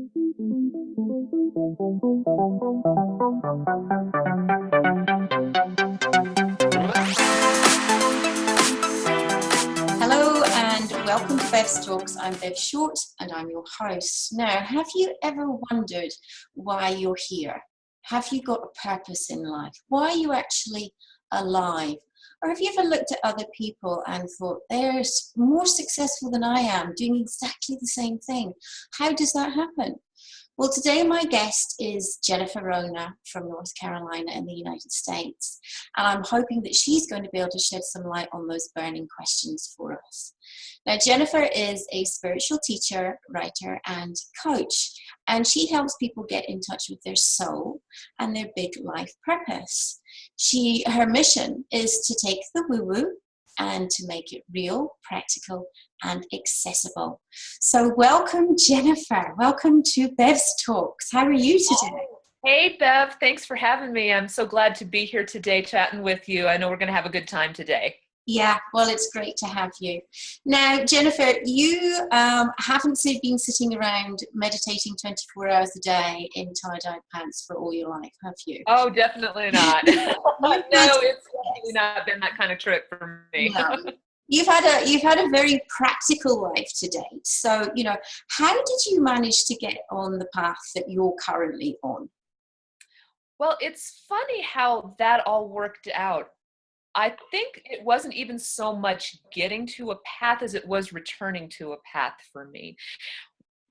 Hello and welcome to Bev's Talks. I'm Bev Short and I'm your host. Now, have you ever wondered why you're here? Have you got a purpose in life? Why are you actually alive? Or have you ever looked at other people and thought, they're more successful than I am, doing exactly the same thing? How does that happen? Well, today my guest is Jennifer Rohner from North Carolina in the United States. And I'm hoping that she's going to be able to shed some light on those burning questions for us. Now, Jennifer is a spiritual teacher, writer, and coach. And she helps people get in touch with their soul and their big life purpose. Her mission is to take the woo-woo and to make it real, practical, and accessible. So welcome, Jennifer. Welcome to Bev's Talks. How are you today? Hey, Bev. Thanks for having me. I'm so glad to be here today chatting with you. I know we're going to have a good time today. Yeah, well, it's great to have you. Now, Jennifer, you haven't been sitting around meditating 24 hours a day in tie-dye pants for all your life, have you? Oh, definitely not. No, it's definitely not been that kind of trip for me. No. You've had a very practical life to date. So, how did you manage to get on the path that you're currently on? Well, it's funny how that all worked out. I think it wasn't even so much getting to a path as it was returning to a path for me.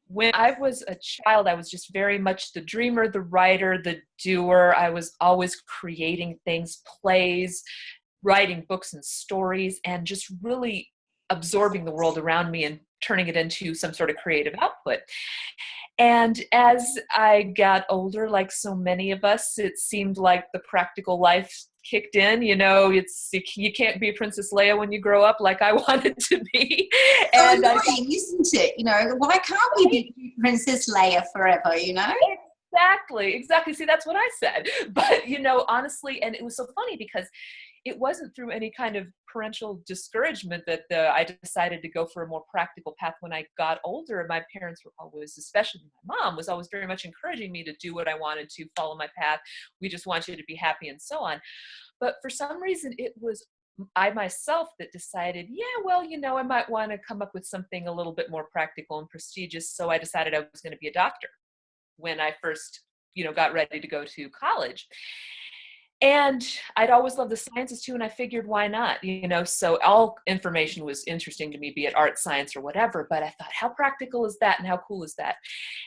When I was a child, I was just very much the dreamer, the writer, the doer. I was always creating things, plays, writing books and stories, and just really absorbing the world around me and turning it into some sort of creative output. And as I got older, like so many of us, it seemed like the practical life kicked in. You can't be Princess Leia when you grow up like I wanted to be. And isn't it? Why can't we be Princess Leia forever, Exactly. See, that's what I said. But, honestly, and it was so funny because it wasn't through any kind of parental discouragement that I decided to go for a more practical path when I got older. My parents were always, especially my mom, was always very much encouraging me to do what I wanted to, follow my path. We just want you to be happy and so on. But for some reason, it was I myself that decided, I might want to come up with something a little bit more practical and prestigious. So I decided I was going to be a doctor when I first, got ready to go to college. And I'd always loved the sciences too, and I figured, why not? So all information was interesting to me, be it art, science, or whatever, but I thought, how practical is that and how cool is that?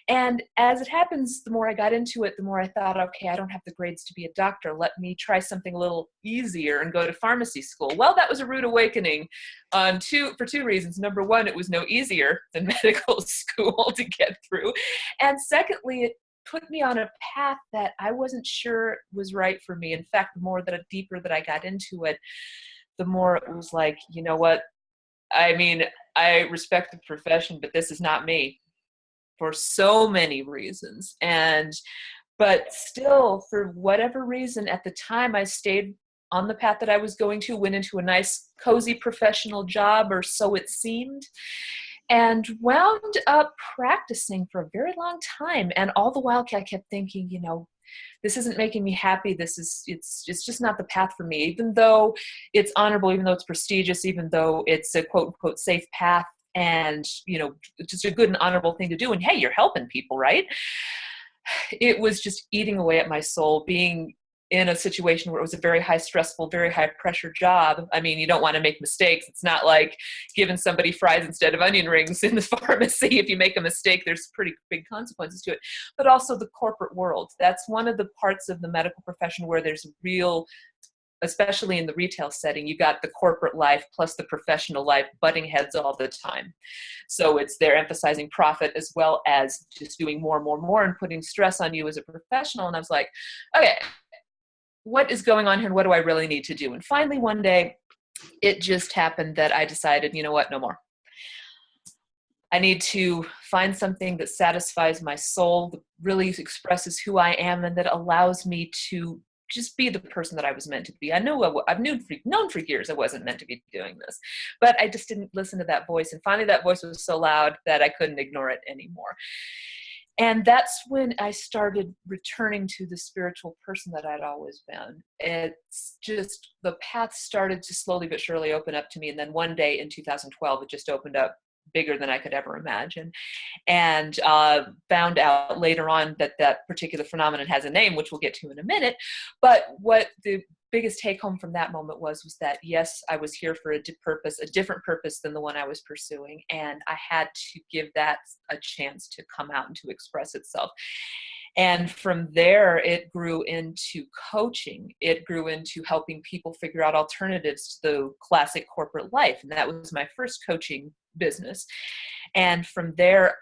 And as it happens, the more I got into it, the more I thought, okay, I don't have the grades to be a doctor. Let me try something a little easier and go to pharmacy school. Well, that was a rude awakening for two reasons. Number one, it was no easier than medical school to get through. And secondly, it put me on a path that I wasn't sure was right for me. In fact, the deeper that I got into it, the more it was like, you know what? I mean, I respect the profession, but this is not me for so many reasons. But still, for whatever reason, at the time I stayed on the path that I was going to, went into a nice, cozy professional job, or so it seemed, and wound up practicing for a very long time. And all the while I kept thinking, this isn't making me happy. It's just not the path for me, even though it's honorable, even though it's prestigious, even though it's a quote unquote safe path and, just a good and honorable thing to do. And hey, you're helping people, right? It was just eating away at my soul, being in a situation where it was a very high stressful, very high pressure job. I mean, you don't want to make mistakes. It's not like giving somebody fries instead of onion rings in the pharmacy. If you make a mistake, there's pretty big consequences to it. But also the corporate world. That's one of the parts of the medical profession where there's real, especially in the retail setting, you got the corporate life plus the professional life butting heads all the time. So they're emphasizing profit as well as just doing more and more and more and putting stress on you as a professional. And I was like, okay, what is going on here and what do I really need to do? And finally one day it just happened that I decided, you know what, no more. I need to find something that satisfies my soul, that really expresses who I am, and that allows me to just be the person that I was meant to be. I've known for years I wasn't meant to be doing this, but I just didn't listen to that voice. And finally that voice was so loud that I couldn't ignore it anymore. And that's when I started returning to the spiritual person that I'd always been. It's just the path started to slowly but surely open up to me. And then one day in 2012, it just opened up bigger than I could ever imagine. And found out later on that that particular phenomenon has a name, which we'll get to in a minute. But what the biggest take home from that moment was that, yes, I was here for a different purpose than the one I was pursuing. And I had to give that a chance to come out and to express itself. And from there, it grew into coaching. It grew into helping people figure out alternatives to the classic corporate life. And that was my first coaching business. And from there,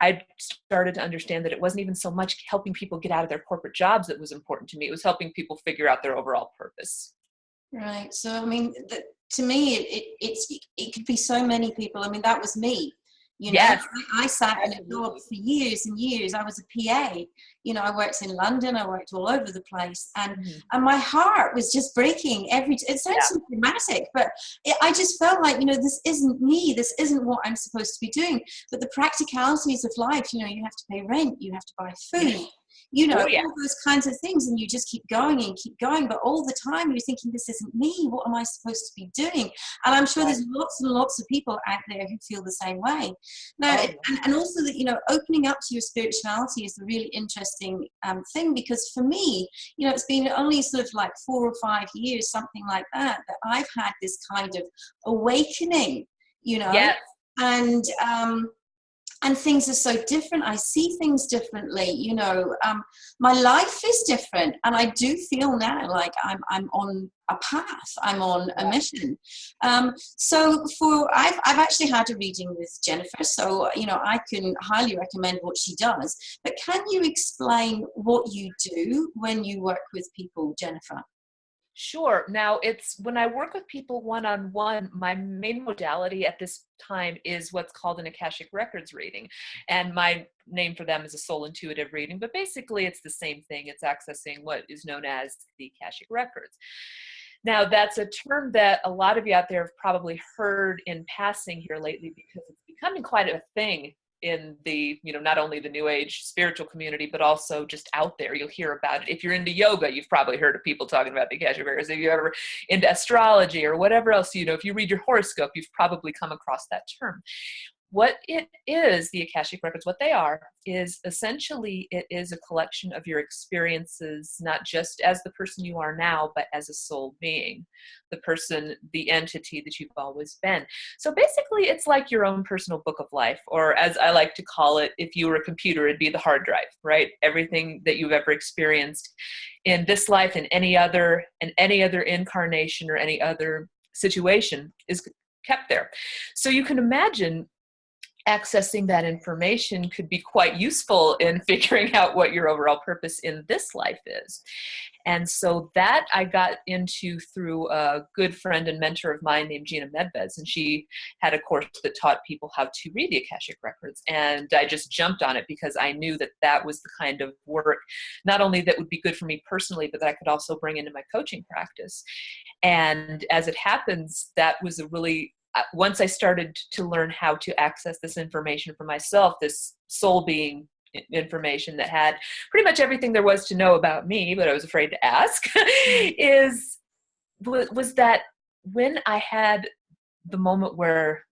I started to understand that it wasn't even so much helping people get out of their corporate jobs that was important to me. It was helping people figure out their overall purpose. Right. So, I mean, to me, it could be so many people. I mean, that was me. You know, Yes, I sat in a job for years and years. I was a PA. You know, I worked in London. I worked all over the place, and my heart was just breaking every. It sounds so dramatic, but I just felt like, you know, this isn't me. This isn't what I'm supposed to be doing. But the practicalities of life, you know, you have to pay rent, you have to buy food. You know, all those kinds of things, and you just keep going and keep going. But all the time you're thinking, this isn't me. What am I supposed to be doing? And I'm sure there's lots and lots of people out there who feel the same way. Now, and also that, you know, opening up to your spirituality is a really interesting thing, because for me, you know, it's been only sort of like 4 or 5 years, something like that, that I've had this kind of awakening, you know. yes. And things are so different. I see things differently, you know. My life is different, and I do feel now like I'm on a path. I'm on a mission. So I've actually had a reading with Jennifer, so, you know, I can highly recommend what she does. But can you explain what you do when you work with people, Jennifer? Sure. Now, it's when I work with people one-on-one, my main modality at this time is what's called an Akashic Records reading. And my name for them is a soul intuitive reading, but basically it's the same thing. It's accessing what is known as the Akashic Records. Now, that's a term that a lot of you out there have probably heard in passing here lately, because it's becoming quite a thing in the, you know, not only the new age spiritual community, but also just out there. You'll hear about it. If you're into yoga, you've probably heard of people talking about the Akashic Records. If you're ever into astrology or whatever else, you know, if you read your horoscope, you've probably come across that term. What it is, the Akashic Records, what they are, is essentially it is a collection of your experiences, not just as the person you are now, but as a soul being, the person, the entity that you've always been. So basically, it's like your own personal book of life, or as I like to call it, if you were a computer, it'd be the hard drive, right? Everything that you've ever experienced in this life and any other incarnation or any other situation is kept there. So you can imagine accessing that information could be quite useful in figuring out what your overall purpose in this life is. And so that I got into through a good friend and mentor of mine named Gina Medvez, and she had a course that taught people how to read the Akashic Records. And I just jumped on it because I knew that that was the kind of work, not only that would be good for me personally, but that I could also bring into my coaching practice. And as it happens, that was a really, once I started to learn how to access this information for myself, this soul being information that had pretty much everything there was to know about me, but I was afraid to ask, was that when I had the moment where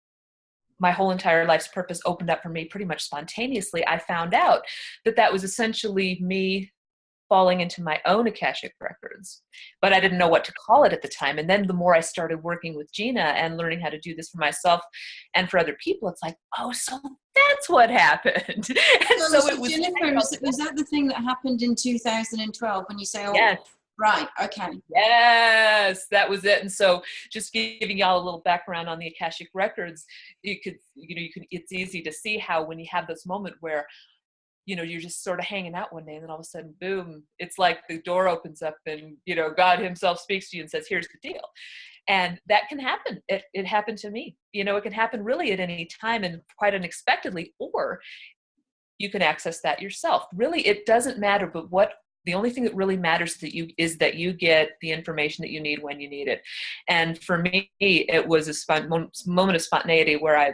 my whole entire life's purpose opened up for me pretty much spontaneously, I found out that that was essentially me falling into my own Akashic Records, but I didn't know what to call it at the time. And then the more I started working with Gina and learning how to do this for myself and for other people, it's like, oh, so that's what happened. And so it was. Jennifer, was that the thing that happened in 2012 when you say, oh, yes. Right. Okay. Yes, that was it. And so just giving y'all a little background on the Akashic Records, it's easy to see how when you have this moment where, you know, you're just sort of hanging out one day and then all of a sudden, boom, it's like the door opens up and, you know, God himself speaks to you and says, here's the deal. And that can happen. It happened to me. You know, it can happen really at any time and quite unexpectedly, or you can access that yourself. Really, it doesn't matter, but the only thing that really matters is that you get the information that you need when you need it. And for me, it was a moment of spontaneity where I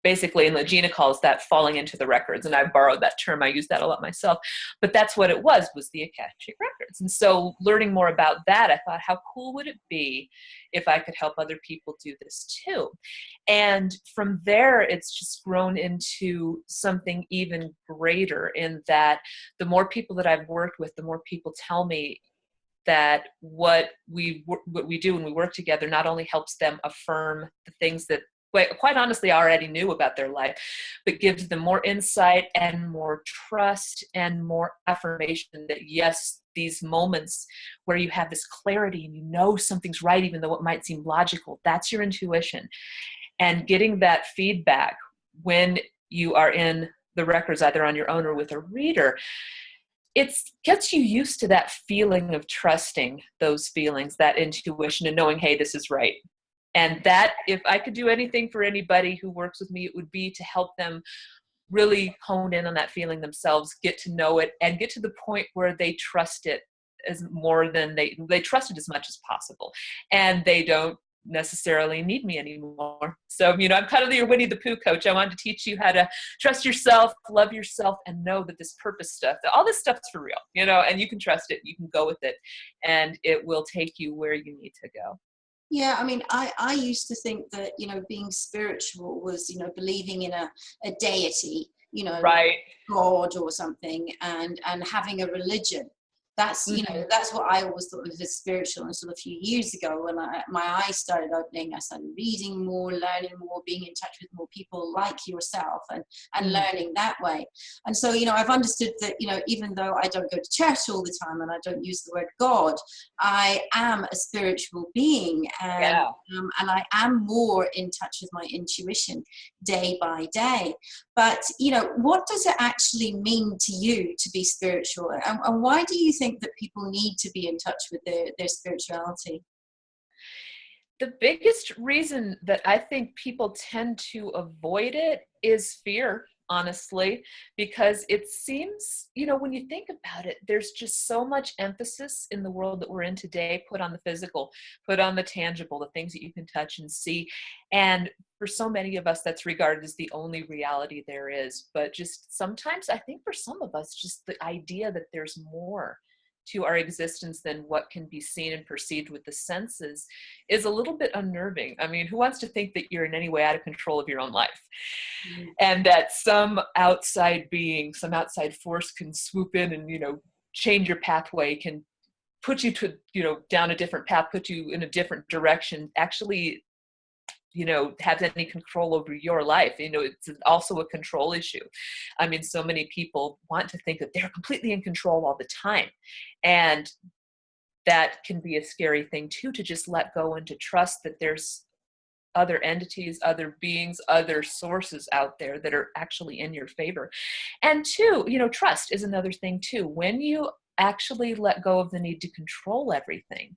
basically, and Legina calls that falling into the records. And I've borrowed that term. I use that a lot myself. But that's what it was the Akashic Records. And so learning more about that, I thought, how cool would it be if I could help other people do this too? And from there, it's just grown into something even greater, in that the more people that I've worked with, the more people tell me that what we do when we work together not only helps them affirm the things that quite honestly I already knew about their life, but gives them more insight and more trust and more affirmation that yes, these moments where you have this clarity and you know something's right, even though it might seem logical, that's your intuition. And getting that feedback when you are in the records, either on your own or with a reader, it gets you used to that feeling of trusting those feelings, that intuition, and knowing, hey, this is right. And that, if I could do anything for anybody who works with me, it would be to help them really hone in on that feeling themselves, get to know it, and get to the point where they trust it as more than they trust it as much as possible. And they don't necessarily need me anymore. So, I'm kind of your Winnie the Pooh coach. I wanted to teach you how to trust yourself, love yourself, and know that this purpose stuff, that all this stuff's for real, and you can trust it, you can go with it, and it will take you where you need to go. Yeah, I mean, I used to think that, being spiritual was, believing in a deity, right, God or something, and having a religion. That's, that's what I always thought of as spiritual. Until a few years ago, when my eyes started opening, I started reading more, learning more, being in touch with more people like yourself, and learning that way. And so, I've understood that, even though I don't go to church all the time and I don't use the word God, I am a spiritual being, and I am more in touch with my intuition day by day. But, what does it actually mean to you to be spiritual? And why do you think that people need to be in touch with their spirituality? The biggest reason that I think people tend to avoid it is fear, honestly, because it seems, when you think about it, there's just so much emphasis in the world that we're in today put on the physical, put on the tangible, the things that you can touch and see. And for so many of us, that's regarded as the only reality there is. But just sometimes I think for some of us, just the idea that there's more to our existence than what can be seen and perceived with the senses is a little bit unnerving. I mean, who wants to think that you're in any way out of control of your own life? And that some outside being, some outside force can swoop in and, change your pathway, can put you to, down a different path, put you in a different direction, actually, have any control over your life. It's also a control issue. I mean, so many people want to think that they're completely in control all the time. And that can be a scary thing too, to just let go and to trust that there's other entities, other beings, other sources out there that are actually in your favor. And two, trust is another thing too. When you actually let go of the need to control everything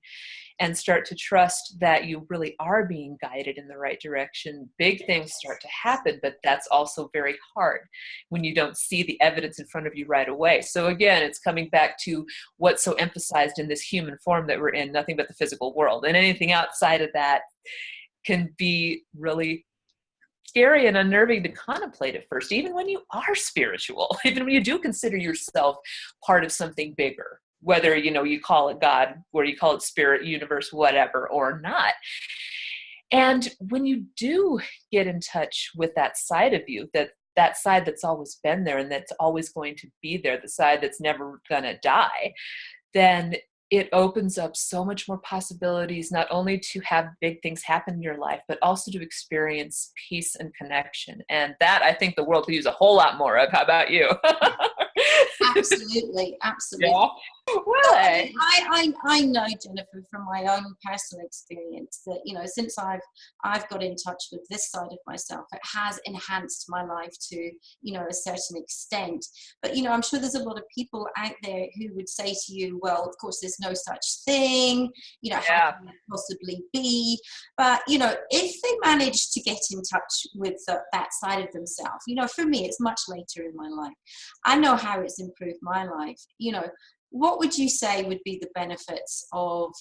and start to trust that you really are being guided in the right direction, big things start to happen. But that's also very hard when you don't see the evidence in front of you right away. So again, it's coming back to what's so emphasized in this human form that we're in, nothing but the physical world. And anything outside of that can be really scary and unnerving to contemplate at first, even when you are spiritual, even when you do consider yourself part of something bigger, whether, you call it God, or you call it spirit, universe, whatever, or not. And when you do get in touch with that side of you, that side that's always been there and that's always going to be there, the side that's never gonna die, then it opens up so much more possibilities, not only to have big things happen in your life, but also to experience peace and connection. And that, I think, the world could use a whole lot more of. How about you? Absolutely. Yeah. Well, I know, Jennifer, from my own personal experience that, since I've got in touch with this side of myself, it has enhanced my life to, a certain extent. But, I'm sure there's a lot of people out there who would say to you, well, of course, there's no such thing, how can that possibly be? But, if they manage to get in touch with that side of themselves, for me, it's much later in my life. I know how it's improved my life. What would you say would be the benefits of,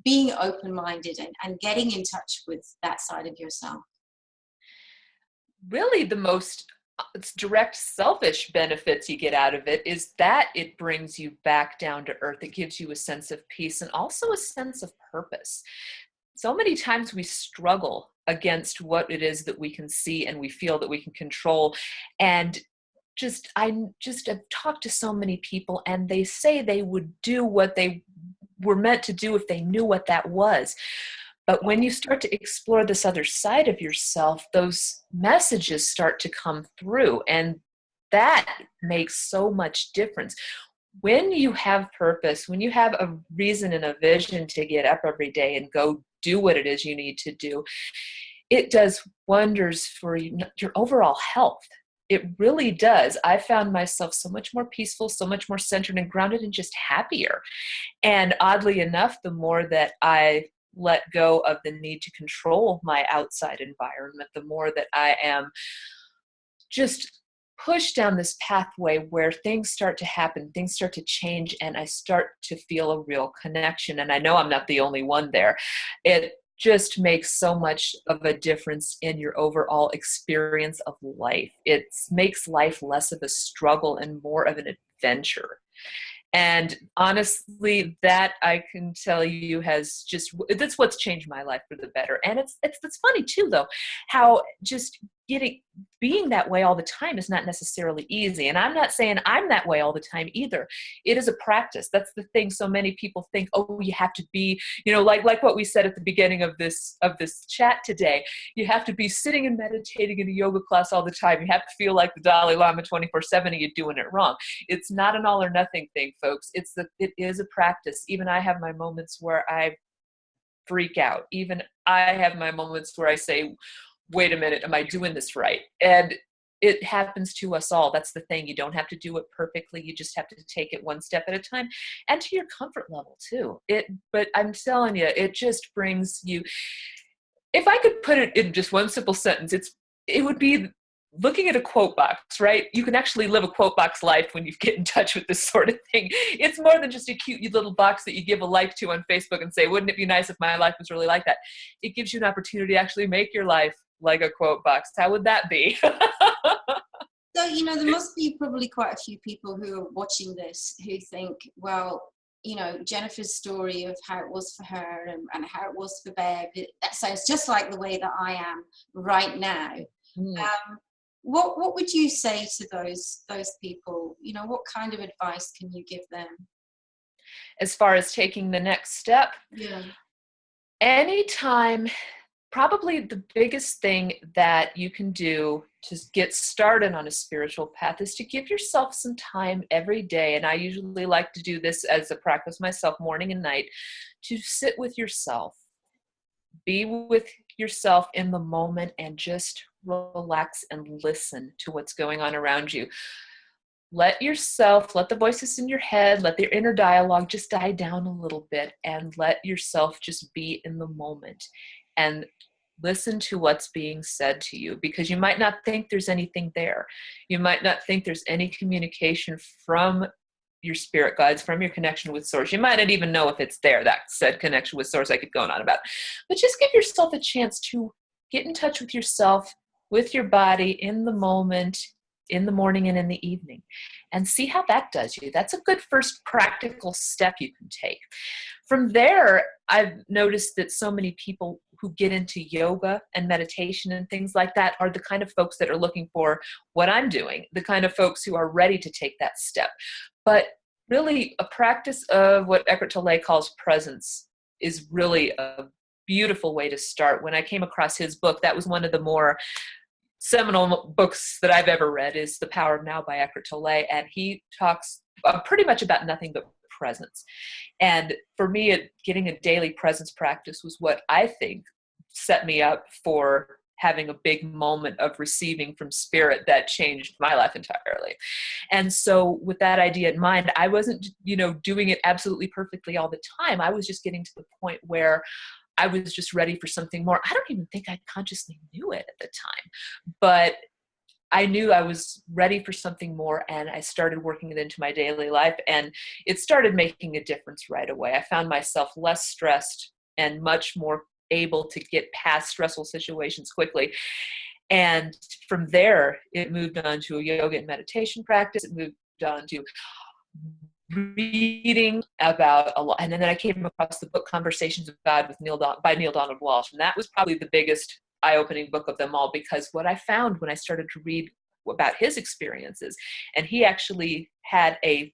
being open-minded and getting in touch with that side of yourself? really the most it's direct selfish benefits you get out of it is that it brings you back down to earth. It gives you a sense of peace and also a sense of purpose. So many times we struggle against what it is that we can see and we feel that we can control. And I have talked to so many people and they say they would do what they were meant to do if they knew what that was. But when you start to explore this other side of yourself, those messages start to come through, and that makes so much difference. When you have purpose, when you have a reason and a vision to get up every day and go do what it is you need to do, it does wonders for your overall health. It really does. I found myself so much more peaceful, so much more centered and grounded and just happier. And oddly enough, the more that I let go of the need to control my outside environment, the more that I am just pushed down this pathway where things start to happen, things start to change, and I start to feel a real connection. And I know I'm not the only one there. It just makes so much of a difference in your overall experience of life. It makes life less of a struggle and more of an adventure. And honestly, that I can tell you that's what's changed my life for the better. And it's funny too, though, how just being that way all the time is not necessarily easy. And I'm not saying I'm that way all the time either. It is a practice. That's the thing. So many people think, oh, you have to be, like what we said at the beginning of this chat today, you have to be sitting and meditating in a yoga class all the time. You have to feel like the Dalai Lama 24/7 and you're doing it wrong. It's not an all or nothing thing, folks. It is a practice. Even I have my moments where I freak out. Even I have my moments where I say, wait a minute, am I doing this right? And it happens to us all. That's the thing. You don't have to do it perfectly. You just have to take it one step at a time and to your comfort level too. But I'm telling you, it just brings you, if I could put it in just one simple sentence, it would be looking at a quote box, right? You can actually live a quote box life when you get in touch with this sort of thing. It's more than just a cute little box that you give a like to on Facebook and say, wouldn't it be nice if my life was really like that? It gives you an opportunity to actually make your life like a quote box. How would that be? So, there must be probably quite a few people who are watching this who think, well, Jennifer's story of how it was for her and how it was for Bev, that sounds just like the way that I am right now. Mm. What would you say to those people? What kind of advice can you give them? As far as taking the next step? Yeah. Anytime, probably the biggest thing that you can do to get started on a spiritual path is to give yourself some time every day. And I usually like to do this as a practice myself, morning and night, to sit with yourself, be with yourself in the moment and just relax and listen to what's going on around you. Let the voices in your head, let their inner dialogue just die down a little bit and let yourself just be in the moment and listen to what's being said to you, because you might not think there's anything there. You might not think there's any communication from your spirit guides, from your connection with source. You might not even know if it's there, that said connection with source I keep going on about. But just give yourself a chance to get in touch with yourself, with your body, in the moment, in the morning and in the evening, and see how that does you. That's a good first practical step you can take. From there, I've noticed that so many people who get into yoga and meditation and things like that are the kind of folks that are looking for what I'm doing, the kind of folks who are ready to take that step. But really, a practice of what Eckhart Tolle calls presence is really a beautiful way to start. When I came across his book, that was one of the more seminal books that I've ever read, is The Power of Now by Eckhart Tolle. And he talks pretty much about nothing but presence. And for me, getting a daily presence practice was what I think set me up for having a big moment of receiving from spirit that changed my life entirely. And so with that idea in mind, I wasn't, doing it absolutely perfectly all the time. I was just getting to the point where I was just ready for something more. I don't even think I consciously knew it at the time, but I knew I was ready for something more, and I started working it into my daily life, and it started making a difference right away. I found myself less stressed and much more able to get past stressful situations quickly. And from there, it moved on to a yoga and meditation practice. It moved on to reading about a lot. And then I came across the book Conversations with God with by Neil Donald Walsh. And that was probably the biggest eye-opening book of them all, because what I found when I started to read about his experiences, and he actually had a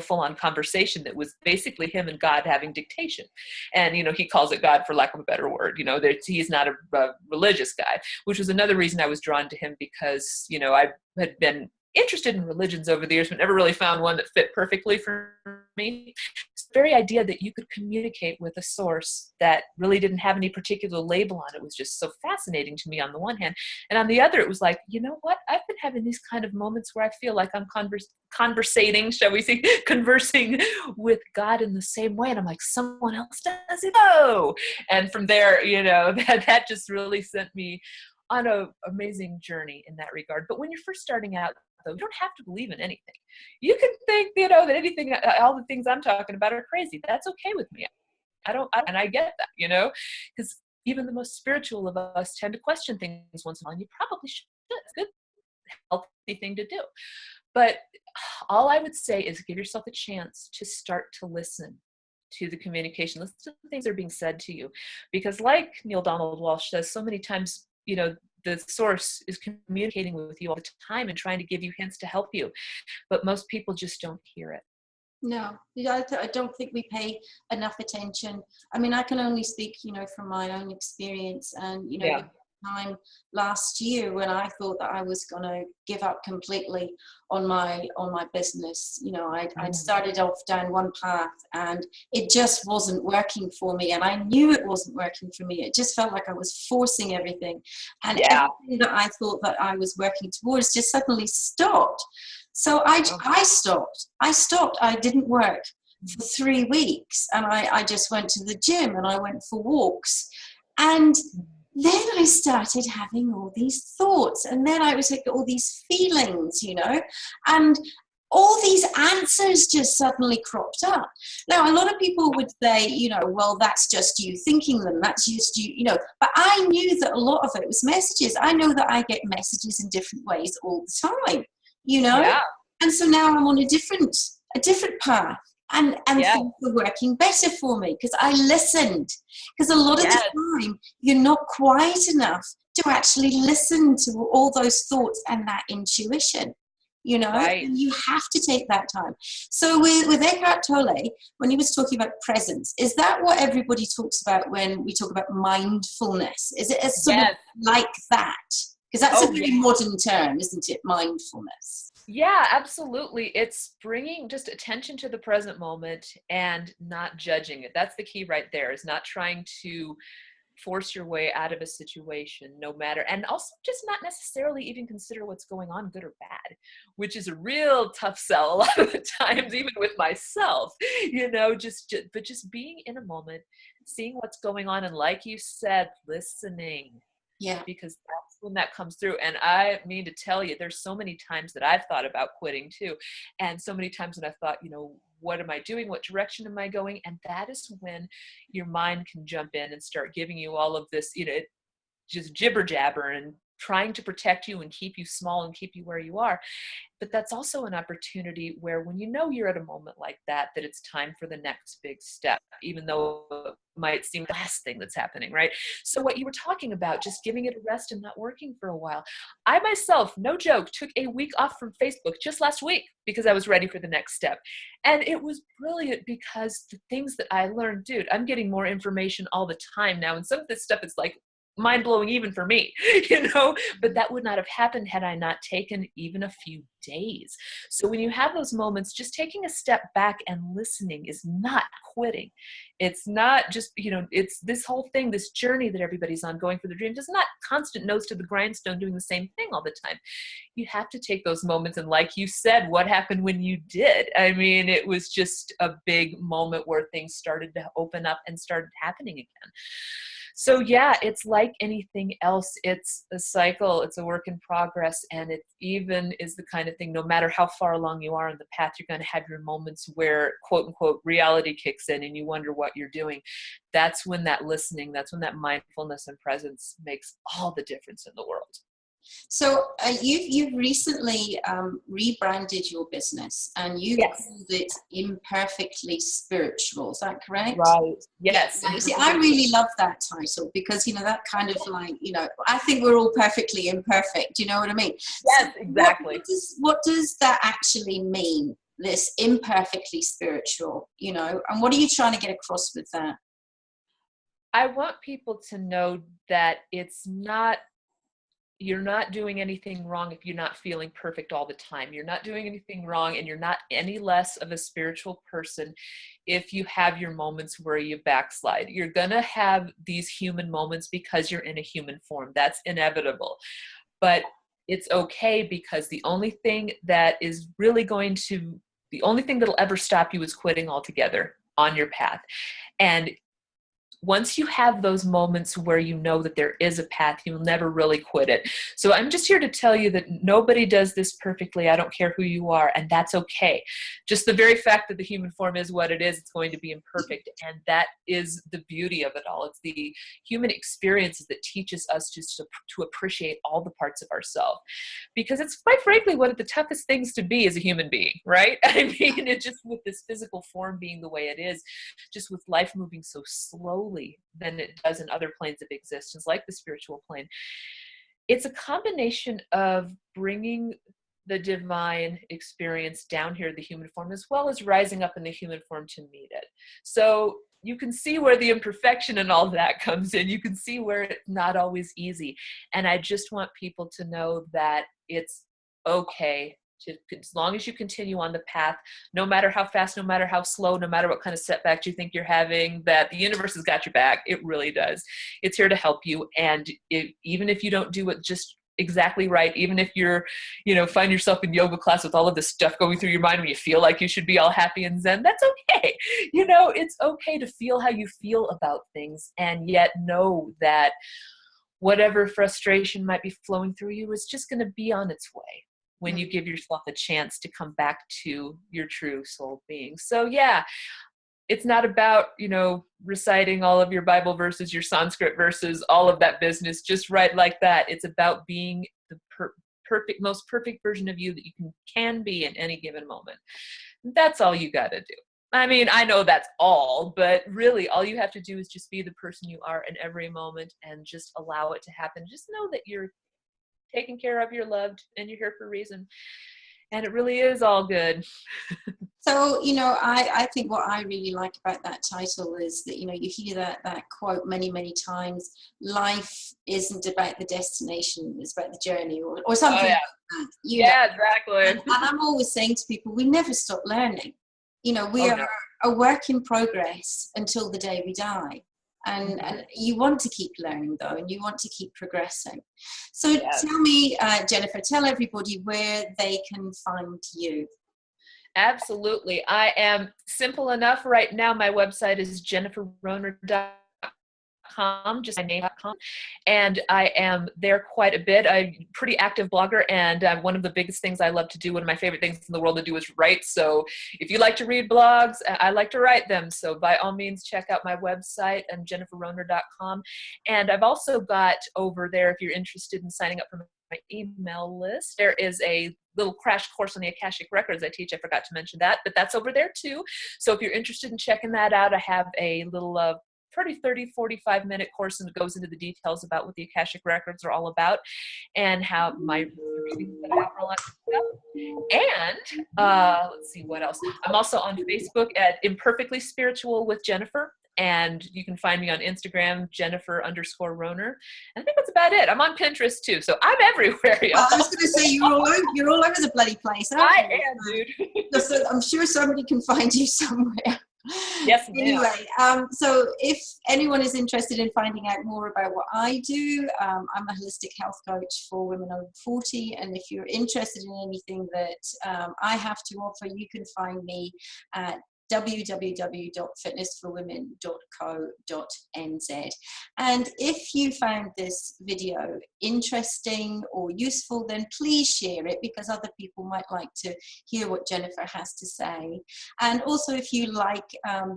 full-on conversation that was basically him and God having dictation. And, he calls it God for lack of a better word, he's not a religious guy, which was another reason I was drawn to him, because, I had been interested in religions over the years, but never really found one that fit perfectly for me. It's the very idea that you could communicate with a source that really didn't have any particular label on it was just so fascinating to me on the one hand. And on the other, it was like, you know what? I've been having these kind of moments where I feel like I'm conversating, shall we say, conversing with God in the same way. And I'm like, someone else does it. Oh, and from there, that just really sent me on an amazing journey in that regard. But when you're first starting out, though, you don't have to believe in anything. You can think, that anything, all the things I'm talking about are crazy. That's okay with me. And I get that, because even the most spiritual of us tend to question things once in a while, and you probably should. It's a good, healthy thing to do. But all I would say is give yourself a chance to start to listen to the communication, listen to the things that are being said to you. Because like Neil Donald Walsh says, so many times, the source is communicating with you all the time and trying to give you hints to help you. But most people just don't hear it. No, I don't think we pay enough attention. I mean, I can only speak, from my own experience. And, Yeah. time last year when I thought that I was going to give up completely on my business. I'd started off down one path and it just wasn't working for me, and I knew it wasn't working for me. It just felt like I was forcing everything, and everything that I thought that I was working towards just suddenly stopped. So I stopped. I didn't work for 3 weeks, and I just went to the gym and I went for walks. And then I started having all these thoughts, and then I was like all these feelings, and all these answers just suddenly cropped up. Now, a lot of people would say, well, that's just you thinking them. That's just you, but I knew that a lot of it was messages. I know that I get messages in different ways all the time, Yeah. And so now I'm on a different path. And things are working better for me because I listened. Because a lot of the time, you're not quiet enough to actually listen to all those thoughts and that intuition, Right. And you have to take that time. So with Eckhart Tolle, when he was talking about presence, is that what everybody talks about when we talk about mindfulness? Is it a sort of like that? Because that's a very modern term, isn't it? Mindfulness. Yeah, absolutely. It's bringing just attention to the present moment and not judging it. That's the key right there, is not trying to force your way out of a situation, no matter, and also just not necessarily even consider what's going on good or bad, which is a real tough sell a lot of the times, even with myself, but just being in a moment, seeing what's going on, and like you said, listening. Yeah. Because that's when that comes through. And I mean to tell you, there's so many times that I've thought about quitting too. And so many times when I've thought, what am I doing? What direction am I going? And that is when your mind can jump in and start giving you all of this, just jibber jabber and trying to protect you and keep you small and keep you where you are. But that's also an opportunity where when you're at a moment like that, that it's time for the next big step, even though it might seem the last thing that's happening, right? So what you were talking about, just giving it a rest and not working for a while. I myself, no joke, took a week off from Facebook just last week because I was ready for the next step. And it was brilliant because the things that I learned, dude, I'm getting more information all the time now. And some of this stuff is like mind-blowing even for me, but that would not have happened had I not taken even a few days. So when you have those moments, just taking a step back and listening is not quitting. It's not just, it's this whole thing, this journey that everybody's on, going for the dreams. It's not constant nose to the grindstone doing the same thing all the time. You have to take those moments. And like you said, what happened when you did? I mean, it was just a big moment where things started to open up and started happening again. So yeah, it's like anything else. It's a cycle, it's a work in progress, and it even is the kind of thing, no matter how far along you are on the path, you're going to have your moments where, quote unquote, reality kicks in and you wonder what you're doing. That's when that listening, that's when that mindfulness and presence makes all the difference in the world. So you've recently rebranded your business, and you've Yes. called it Imperfectly Spiritual. Is that correct? Right. Yes. Yeah. See, I really love that title because, that kind of like, I think we're all perfectly imperfect. You know what I mean? So Yes, exactly. what does that actually mean? This imperfectly spiritual, and what are you trying to get across with that? I want people to know that you're not doing anything wrong if you're not feeling perfect all the time. You're not doing anything wrong, and you're not any less of a spiritual person if you have your moments where you backslide. You're going to have these human moments because you're in a human form. That's inevitable. But it's okay, because the only thing that'll ever stop you is quitting altogether on your path. And once you have those moments where you know that there is a path, you'll never really quit it. So I'm just here to tell you that nobody does this perfectly. I don't care who you are, and that's okay. Just the very fact that the human form is what it is, it's going to be imperfect, and that is the beauty of it all. It's the human experiences that teaches us just to appreciate all the parts of ourselves, because it's quite frankly one of the toughest things to be as a human being, right? I mean, it just with this physical form being the way it is, just with life moving so slowly than it does in other planes of existence, like the spiritual plane. It's a combination of bringing the divine experience down here, the human form, as well as rising up in the human form to meet it. So you can see where the imperfection and all that comes in. You can see where it's not always easy. And I just want people to know that it's okay as long as you continue on the path, no matter how fast, no matter how slow, no matter what kind of setbacks you think you're having, that the universe has got your back. It really does. It's here to help you. And even if you don't do it just exactly right, even if you're, find yourself in yoga class with all of this stuff going through your mind when you feel like you should be all happy and zen, that's okay. It's okay to feel how you feel about things, and yet know that whatever frustration might be flowing through you is just going to be on its way when you give yourself a chance to come back to your true soul being. So yeah, it's not about, reciting all of your Bible verses, your Sanskrit verses, all of that business, just right like that. It's about being the most perfect version of you that you can be in any given moment. That's all you got to do. I mean, I know that's all, but really all you have to do is just be the person you are in every moment and just allow it to happen. Just know that you're taken care of, you're loved, and you're here for a reason. And it really is all good. So, I think what I really like about that title is that, you hear that quote many, many times: life isn't about the destination, it's about the journey, or something like that. Exactly. And I'm always saying to people, we never stop learning. We are no. a work in progress until the day we die. And you want to keep learning, though, and you want to keep progressing. So tell me, Jennifer, tell everybody where they can find you. Absolutely. I am simple enough right now. My website is jenniferrohner.com, just my name.com. And I am there quite a bit. I'm a pretty active blogger, and one of the biggest things I love to do, one of my favorite things in the world to do, is write. So if you like to read blogs, I like to write them. So by all means, check out my website and jenniferrohner.com. And I've also got over there, if you're interested in signing up for my email list, there is a little crash course on the Akashic Records I teach. I forgot to mention that, but that's over there too. So if you're interested in checking that out, I have a little 45-minute course, and it goes into the details about what the Akashic Records are all about and how my readings that I offer, all that stuff. And let's see what else. I'm also on Facebook at Imperfectly Spiritual with Jennifer. And you can find me on Instagram, Jennifer_Rohner. And I think that's about it. I'm on Pinterest too. So I'm everywhere, y'all. Well, I was going to say, you're all over the bloody place. I am, dude. So I'm sure somebody can find you somewhere. Yes, ma'am. Anyway, so if anyone is interested in finding out more about what I do, I'm a holistic health coach for women over 40. And if you're interested in anything that I have to offer, you can find me at www.fitnessforwomen.co.nz. And if you found this video interesting or useful, then please share it, because other people might like to hear what Jennifer has to say. And also, if you like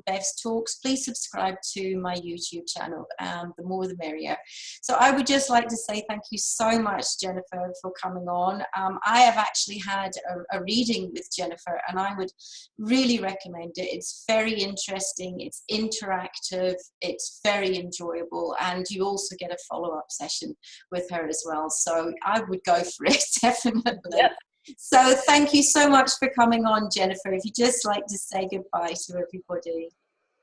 Bev's talks, please subscribe to my YouTube channel. The more the merrier. So I would just like to say thank you so much, Jennifer, for coming on. I have actually had a reading with Jennifer, and I would really recommend it. It's very interesting, it's interactive, it's very enjoyable, and you also get a follow-up session with her as well. So I would go for it, definitely. Yes. So thank you so much for coming on, Jennifer. If you'd just like to say goodbye to everybody.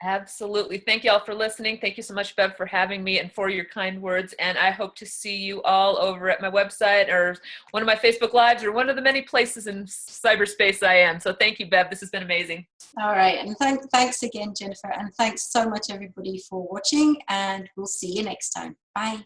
Absolutely. Thank you all for listening. Thank you so much, Bev, for having me and for your kind words. And I hope to see you all over at my website or one of my Facebook Lives or one of the many places in cyberspace I am. So thank you, Bev. This has been amazing. All right. And thanks again, Jennifer. And thanks so much, everybody, for watching. And we'll see you next time. Bye.